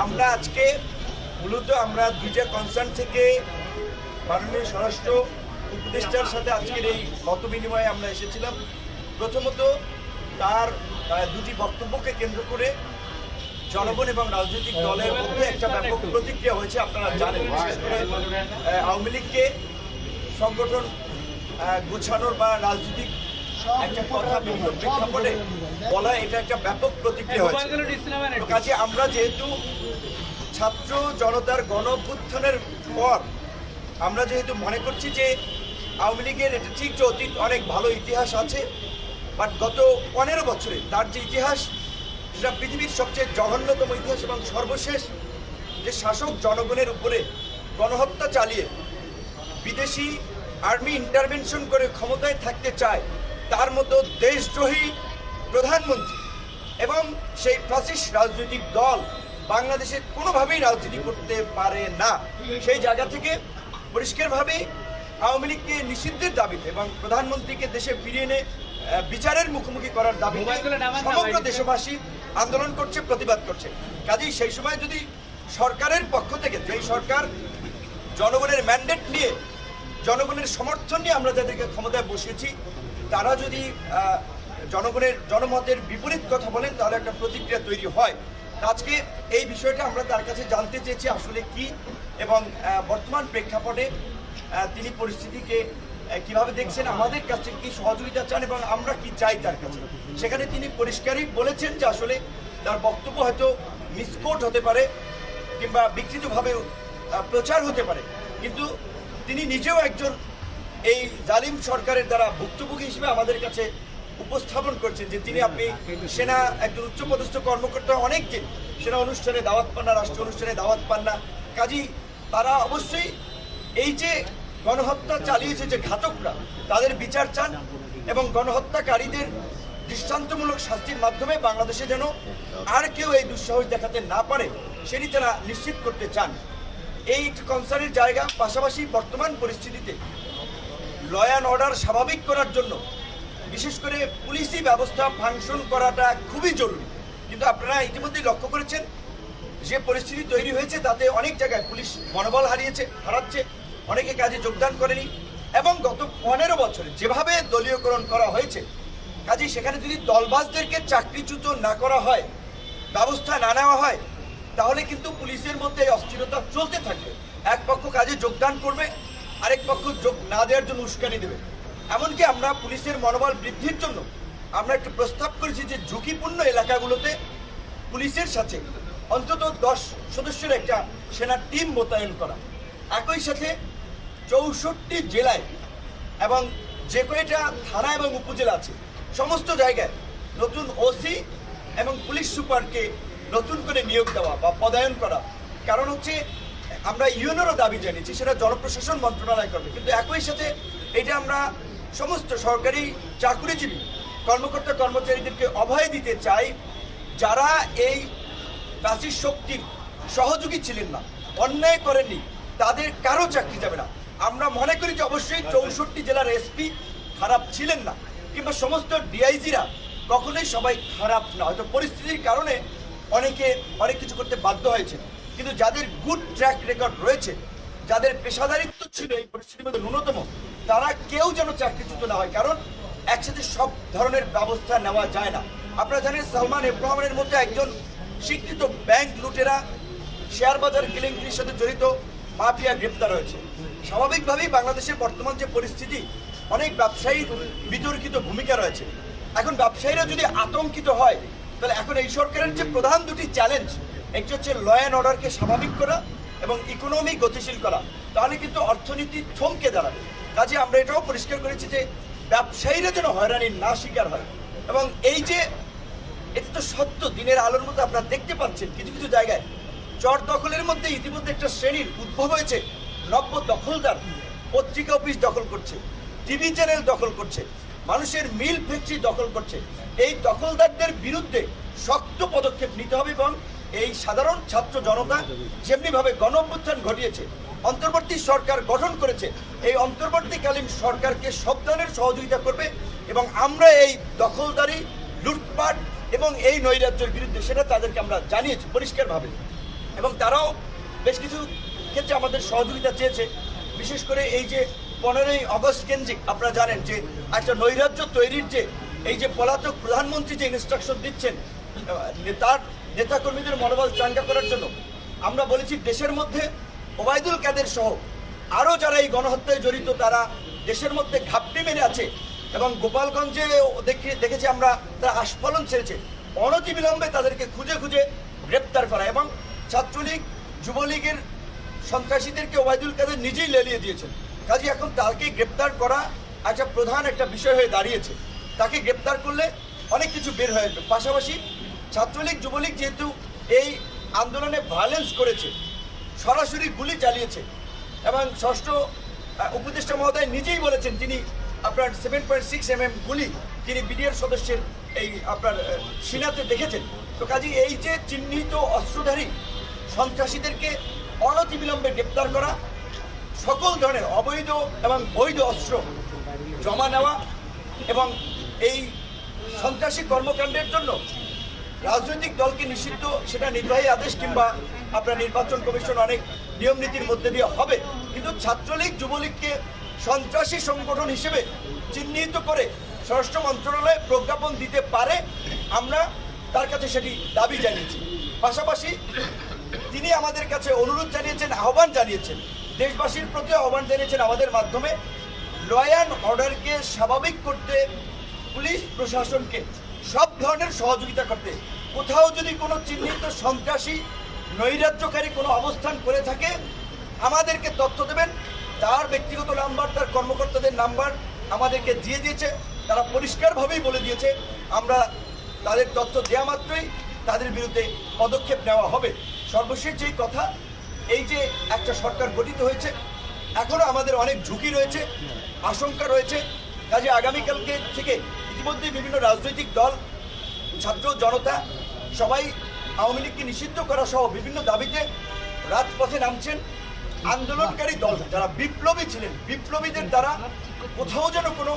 আমরা আজকে মূলত আমরা দুইটা কনসার্ন থেকে মাননীয় স্বরাষ্ট্র উপদেষ্টার সাথে আজকের এই মত বিনিময়ে আমরা এসেছিলাম। প্রথমত তার দুটি বক্তব্যকে কেন্দ্র করে জনগণ এবং রাজনৈতিক দলের মধ্যে একটা ব্যাপক প্রতিক্রিয়া হয়েছে। আপনারা জানেন, বিশেষ করে আওয়ামী লীগকে সংগঠন গোছানোর বা রাজনৈতিক একটা কথা বিভিন্ন প্রেক্ষাপটে বলা, এটা একটা ব্যাপক প্রতিক্রিয়া হয়েছে। কাজে আমরা যেহেতু ছাত্র জনতার গণ অভ্যুত্থানের পর আমরা যেহেতু মনে করছি যে আওয়ামী লীগের এটা ঠিক যে অতীত অনেক ভালো ইতিহাস আছে, বাট গত 15 বছরে তার যে ইতিহাস সেটা পৃথিবীর সবচেয়ে জঘন্যতম ইতিহাস, এবং সর্বশেষ যে শাসক জনগণের উপরে গণহত্যা চালিয়ে বিদেশি আর্মি ইন্টারভেনশন করে ক্ষমতায় থাকতে চায়, তার মতো দেশদ্রোহী প্রধানমন্ত্রী এবং সেই ফ্যাসিস্ট রাজনৈতিক দল বাংলাদেশে কোনোভাবেই রাজনীতি করতে পারে না। সেই জায়গা থেকে পরিষ্কারভাবে আওয়ামী লীগকে নিষিদ্ধের দাবিতে এবং প্রধানমন্ত্রীকে দেশে ফিরিয়ে এনে বিচারের মুখোমুখি করার দাবিতে সমগ্র দেশবাসী আন্দোলন করছে, প্রতিবাদ করছে। কাজেই সেই সময় যদি সরকারের পক্ষ থেকে, যেই সরকার জনগণের ম্যান্ডেট নিয়ে জনগণের সমর্থন নিয়ে আমরা যাদেরকে ক্ষমতায় বসিয়েছি, তারা যদি জনমতের বিপরীত কথা বলেন তাহলে একটা প্রতিক্রিয়া তৈরি হয়। আজকে এই বিষয়টা আমরা তার কাছে জানতে চেয়েছি আসলে কি, এবং বর্তমান প্রেক্ষাপটে তিনি পরিস্থিতিকে কিভাবে দেখছেন, আমাদের কাছ থেকে কি সহযোগিতা চান এবং আমরা কি চাই তার কাছে। সেখানে তিনি পরিষ্কারই বলেছেন যে আসলে তার বক্তব্য হয়তো মিসকোট হতে পারে কিংবা বিকৃতভাবে প্রচার হতে পারে, কিন্তু তিনি নিজেও একজন এই জালিম সরকারের দ্বারা ভুক্তভোগী হিসেবে আমাদের কাছে উপস্থাপন করছেন যে আপনি সেনা একজন উচ্চপদস্থ কর্মকর্তা, অনেকদিন সেনা অনুষ্ঠানে দাওয়াত পান না, রাষ্ট্র অনুষ্ঠানে দাওয়াত পান না। কাজী তারা অবশ্যই এই যে গণহত্যা চালিয়েছে যে ঘাতকরা, তাদের বিচার চান এবং গণহত্যাকারীদের দৃষ্টান্তমূলক শাস্তির মাধ্যমে বাংলাদেশে যেন আর কেউ এই দুঃসাহস দেখাতে না পারে সেটি তারা নিশ্চিত করতে চান। এই একটি কনসার্নের জায়গা। পাশাপাশি বর্তমান পরিস্থিতিতে ল অ্যান্ড অর্ডার স্বাভাবিক করার জন্য বিশেষ করে পুলিশি ব্যবস্থা ফাংশন করাটা খুবই জরুরি। কিন্তু আপনারা ইতিমধ্যেই লক্ষ্য করেছেন যে পরিস্থিতি তৈরি হয়েছে, তাতে অনেক জায়গায় পুলিশ মনোবল হারাচ্ছে, অনেকে কাজে যোগদান করেনি, এবং গত 15 বছরে যেভাবে দলীয়করণ করা হয়েছে, কাজে সেখানে যদি দলবাজদেরকে চাকরিচ্যুত না করা হয়, ব্যবস্থা না নেওয়া হয়, তাহলে কিন্তু পুলিশের মধ্যে এই অস্থিরতা চলতে থাকবে। এক পক্ষ কাজে যোগদান করবে, আরেক পক্ষ যোগ না দেওয়ার জন্য উস্কানি দেবে। এমনকি আমরা পুলিশের মনোবল বৃদ্ধির জন্য আমরা একটু প্রস্তাব করেছি যে ঝুঁকিপূর্ণ এলাকাগুলোতে পুলিশের সাথে অন্তত 10 সদস্যের একটা সেনা টিম মোতায়েন করা, একই সাথে 64টি জেলায় এবং যে কয়টা থানা এবং উপজেলা আছে সমস্ত জায়গায় নতুন ওসি এবং পুলিশ সুপারকে নতুন করে নিয়োগ দেওয়া বা পদায়ন করা। কারণ হচ্ছে আমরা ইউএনওরও দাবি জানিয়েছি, সেটা জনপ্রশাসন মন্ত্রণালয় করবে, কিন্তু একই সাথে এটা আমরা সমস্ত সরকারি চাকুরিজীবী কর্মকর্তা কর্মচারীদেরকে অভয় দিতে চাই, যারা এই ফ্যাসিস্ট শক্তির সহযোগী ছিলেন না, অন্যায় করেননি, তাদের কারো চাকরি যাবে না। আমরা মনে করি যে অবশ্যই 64 জেলার এসপি খারাপ ছিলেন না, কিংবা সমস্ত ডিআইজিরা কখনোই সবাই খারাপ না, হয়তো পরিস্থিতির কারণে অনেকে অনেক কিছু করতে বাধ্য হয়েছে, কিন্তু যাদের গুড ট্র্যাক রেকর্ড রয়েছে, যাদের পেশাদারিত্ব ছিল এই পরিস্থিতির মধ্যে ন্যূনতম, তারা কেউ যেন চাকরিচ্যুত না হয়। কারণ একসাথে সব ধরনের ব্যবস্থা নেওয়া যায় না। আপনারা জানেন সালমান এফ রহমানের মধ্যে একজন স্বীকৃত ব্যাংক লুটেরা, শেয়ার বাজার কেলেঙ্কারির সাথে জড়িত মাফিয়া গ্রেপ্তার হয়েছে। স্বাভাবিকভাবেই বাংলাদেশের বর্তমান যে পরিস্থিতি, অনেক ব্যবসায়ীর বিতর্কিত ভূমিকা রয়েছে। এখন ব্যবসায়ীরা যদি আতঙ্কিত হয়, তাহলে এখন এই সরকারের যে প্রধান দুটি চ্যালেঞ্জ, একটি হচ্ছে ল অ্যান্ড অর্ডারকে স্বাভাবিক করা এবং ইকোনমি গতিশীল করা, তাহলে কিন্তু অর্থনীতি থমকে দাঁড়াবে। কাজে আমরা এটাও পরিষ্কার করেছি যে ব্যবসায়ীরা যেন হয়রানির না শিকার হয়। এবং এই যে এটা তো সত্য, দিনের আলোর মধ্যে আপনারা দেখতে পাচ্ছেন কিছু কিছু জায়গায় চর দখলের মধ্যে ইতিমধ্যে একটা শ্রেণীর উদ্ভব হয়েছে, নব্য দখলদার, পত্রিকা অফিস দখল করছে, টিভি চ্যানেল দখল করছে, মানুষের মিল ফ্যাক্টরি দখল করছে। এই দখলদারদের বিরুদ্ধে শক্ত পদক্ষেপ নিতে হবে এবং এই সাধারণ ছাত্র জনতা যেমনিভাবে গণ অভ্যুত্থান ঘটিয়েছে, অন্তর্বর্তী সরকার গঠন করেছে, এই অন্তর্বর্তীকালীন সরকারকে সব ধরনের সহযোগিতা করবে এবং আমরা এই দখলদারি, লুটপাট এবং এই নৈরাজ্যের বিরুদ্ধে, সেটা তাদেরকে আমরা জানিয়েছি পরিষ্কারভাবে। এবং তারাও বেশ কিছু ক্ষেত্রে আমাদের সহযোগিতা চেয়েছে। বিশেষ করে এই যে 15ই আগস্ট কেন্দ্রিক আপনারা জানেন যে একটা নৈরাজ্য তৈরির যে এই যে পলাতক প্রধানমন্ত্রী যে ইনস্ট্রাকশন দিচ্ছেন তার নেতাকর্মীদের মনোবল চাঙ্গা করার জন্য, আমরা বলেছি দেশের মধ্যে ওবায়দুল কাদের সহ আরও যারা এই গণহত্যায় জড়িত তারা দেশের মধ্যে ঘাপটি মেরে আছে এবং গোপালগঞ্জে দেখেছি আমরা তারা আস্ফালন ছেড়েছে। অনতিবিলম্বে তাদেরকে খুঁজে খুঁজে গ্রেপ্তার করা এবং ছাত্রলীগ যুবলীগের সন্ত্রাসীদেরকে ওবায়দুল কাদের নিজেই লেলিয়ে দিয়েছেন। কাজে এখন তাকে গ্রেপ্তার করা একটা প্রধান একটা বিষয় হয়ে দাঁড়িয়েছে। তাকে গ্রেপ্তার করলে অনেক কিছু বের হয়ে আসবে। পাশাপাশি ছাত্রলীগ যুবলীগ যেহেতু এই আন্দোলনে ভায়োলেন্স করেছে, সরাসরি গুলি চালিয়েছে এবং ষষ্ঠ উপদেষ্টা মহোদয় নিজেই বলেছেন তিনি আপনার 7.6 mm গুলি তিনি বিডিআর সদস্যের এই আপনার সিনাতে দেখেছেন। তো কাজে এই যে চিহ্নিত অস্ত্রধারী সন্ত্রাসীদেরকে অনতিবিলম্বে গ্রেপ্তার করা, সকল ধরনের অবৈধ এবং বৈধ অস্ত্র জমা নেওয়া এবং এই সন্ত্রাসী কর্মকাণ্ডের জন্য রাজনৈতিক দলকে নিষিদ্ধ, সেটা নির্বাহী আদেশ কিংবা আপনার নির্বাচন কমিশন অনেক নিয়ম নীতির মধ্যে দিয়ে হবে। কিন্তু ছাত্রলীগ যুবলীগকে সন্ত্রাসী সংগঠন হিসেবে চিহ্নিত করে স্বরাষ্ট্র মন্ত্রণালয় প্রজ্ঞাপন দিতে পারে, আমরা তার কাছে সেটি দাবি জানিয়েছি। পাশাপাশি তিনি আমাদের কাছে অনুরোধ জানিয়েছেন, আহ্বান জানিয়েছেন, দেশবাসীর প্রতি আহ্বান জানিয়েছেন আমাদের মাধ্যমে ল অ্যান্ড অর্ডারকে স্বাভাবিক করতে পুলিশ প্রশাসনকে সব ধরনের সহযোগিতা করতে। কোথাও যদি কোনো চিহ্নিত সন্ত্রাসী নৈরাজ্যকারী কোনো অবস্থান করে থাকে আমাদেরকে তথ্য দেবেন। তার ব্যক্তিগত নাম্বার, তার কর্মকর্তাদের নাম্বার আমাদেরকে দিয়ে দিয়েছে। তারা পরিষ্কারভাবেই বলে দিয়েছে আমরা তাদের তথ্য দেওয়া মাত্রই তাদের বিরুদ্ধে পদক্ষেপ নেওয়া হবে। সর্বশেষ যেই কথা, এই যে একটা সরকার গঠিত হয়েছে, এখনও আমাদের অনেক ঝুঁকি রয়েছে, আশঙ্কা রয়েছে। কাজে আগামীকালকে থেকে ইতিমধ্যে বিভিন্ন রাজনৈতিক দল, ছাত্র জনতা সবাই আওয়ামী লীগকে নিষিদ্ধ করা সহ বিভিন্ন দাবিতে রাজপথে নামছেন। আন্দোলনকারী দল যারা বিপ্লবী ছিলেন, বিপ্লবীদের দ্বারা কোথাও যেন কোনো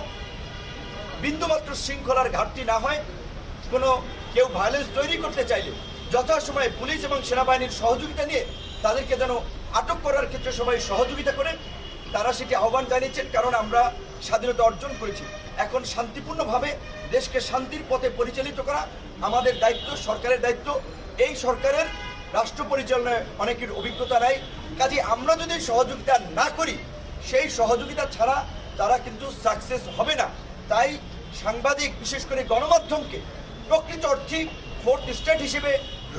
বিন্দুমাত্র শৃঙ্খলার ঘাটতি না হয়। কোনো কেউ ভায়োলেন্স তৈরি করতে চাইলে যথাসময়ে পুলিশ এবং সেনাবাহিনীর সহযোগিতা নিয়ে তাদেরকে যেন আটক করার ক্ষেত্রে সবাই সহযোগিতা করে, তারা সেটি আহ্বান জানিয়েছেন। কারণ আমরা স্বাধীনতা অর্জন করেছি, এখন শান্তিপূর্ণভাবে দেশকে শান্তির পথে পরিচালিত করা আমাদের দায়িত্ব, সরকারের দায়িত্ব। এই সরকারের রাষ্ট্র পরিচালনায় অনেকের অভিজ্ঞতা নাই। কাজে আমরা যদি সহযোগিতা না করি, সেই সহযোগিতা ছাড়া তারা কিন্তু সাকসেস হবে না। তাই সাংবাদিক, বিশেষ করে গণমাধ্যমকে প্রকৃত অর্থে ফোর্থ স্টেট হিসেবে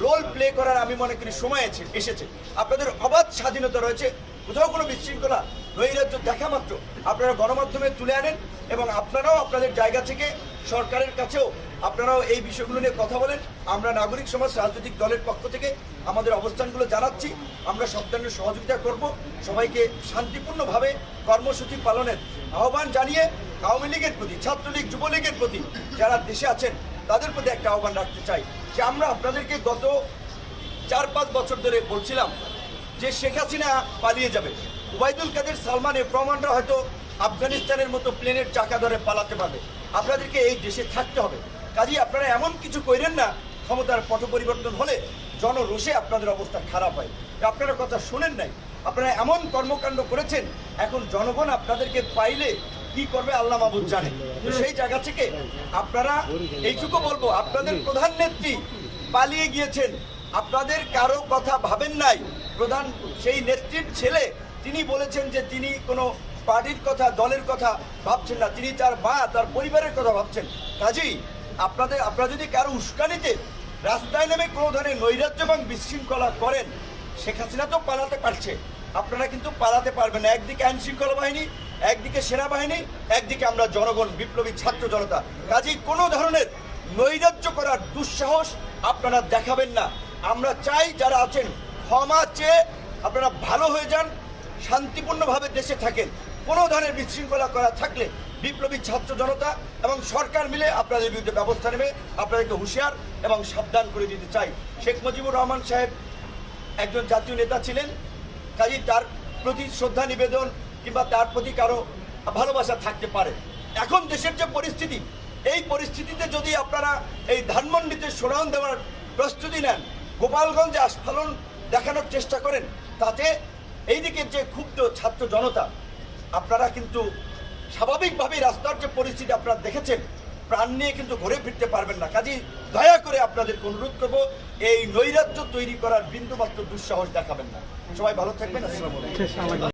রোল প্লে করার আমি মনে করি সময় এসেছে। আপনাদের অবাধ স্বাধীনতা রয়েছে, কোথাও কোনো বিশৃঙ্খলা নৈরাজ্য দেখা মাত্র আপনারা গণমাধ্যমে তুলে আনেন এবং আপনারাও আপনাদের জায়গা থেকে সরকারের কাছেও আপনারাও এই বিষয়গুলো নিয়ে কথা বলেন। আমরা নাগরিক সমাজ, রাজনৈতিক দলের পক্ষ থেকে আমাদের অবস্থানগুলো জানাচ্ছি। আমরা সব ধরনের সহযোগিতা করব। সবাইকে শান্তিপূর্ণভাবে কর্মসূচি পালনের আহ্বান জানিয়ে আওয়ামী লীগের প্রতি, ছাত্রলীগ যুবলীগের প্রতি যারা দেশে আছেন তাদের প্রতি একটা আহ্বান রাখতে চাই যে আমরা আপনাদেরকে গত 4-5 বছর ধরে বলছিলাম যে শেখ হাসিনা পালিয়ে যাবে, ওবায়দুল কাদের, সালমান, এ প্রমাণরা হয়তো আফগানিস্তানের মতো প্লেনের চাকা ধরে পালাতে পারবে। আপনাদেরকে এই দেশে থাকতে হবে। কাজেই আপনারা এমন কিছু করেন না ক্ষমতার পট পরিবর্তন হলে জনরোষে আপনাদের অবস্থা খারাপ হয়। আপনারা কথা শোনেন নাই, আপনারা এমন কর্মকাণ্ড করেছেন, এখন জনগণ আপনাদেরকে পাইলে কি করবে আল্লাহ মাহবুব জানে। তো সেই জায়গা থেকে আপনারা এইটুকু বলবো, আপনাদের প্রধান নেত্রী পালিয়ে গিয়েছেন, আপনাদের কারো কথা ভাবেন নাই। প্রধান সেই নেত্রীর ছেলে তিনি বলেছেন যে তিনি কোনো পার্টির কথা, দলের কথা ভাবছেন না, তিনি তার মা, তার পরিবারের কথা ভাবছেন। কাজেই আপনারা যদি কারো উস্কানিতে রাস্তায় নেমে কোনো ধরনের নৈরাজ্য এবং বিশৃঙ্খলা করেন, শেখ হাসিনা তো পালাতে পারছে, আপনারা কিন্তু পালাতে পারবেন না। একদিকে আইন শৃঙ্খলা বাহিনী, একদিকে সেনাবাহিনী, একদিকে আমরা জনগণ, বিপ্লবী ছাত্র জনতা। কাজেই কোনো ধরনের নৈরাজ্য করার দুঃসাহস আপনারা দেখাবেন না। আমরা চাই যারা আছেন ক্ষমা চেয়ে আপনারা ভালো হয়ে যান, শান্তিপূর্ণভাবে দেশে থাকেন। কোনো ধরনের বিশৃঙ্খলা করা থাকলে বিপ্লবী ছাত্র জনতা এবং সরকার মিলে আপনাদের বিরুদ্ধে ব্যবস্থা নেবে। আপনাদেরকে হুঁশিয়ার এবং সাবধান করে দিতে চাই। শেখ মুজিবুর রহমান সাহেব একজন জাতীয় নেতা ছিলেন, কাজেই তার প্রতি শ্রদ্ধা নিবেদন কিংবা তার প্রতি কারো ভালোবাসা থাকতে পারে। এখন দেশের যে পরিস্থিতি, এই পরিস্থিতিতে যদি আপনারা এই ধানমন্ডিতে শোডাউন দেওয়ার প্রস্তুতি নেন, গোপালগঞ্জে আস্ফালন দেখানোর চেষ্টা করেন, তাতে এইদিকে যে ক্ষুব্ধ ছাত্র জনতা, আপনারা কিন্তু স্বাভাবিকভাবেই রাস্তার যে পরিস্থিতি আপনারা দেখেছেন, প্রাণ নিয়ে কিন্তু ঘুরে ফিরতে পারবেন না। কাজেই দয়া করে আপনাদেরকে অনুরোধ করবো, এই নৈরাজ্য তৈরি করার বিন্দুমাত্র দুঃসাহস দেখাবেন না। সবাই ভালো থাকবেন। আসসালামু আলাইকুম।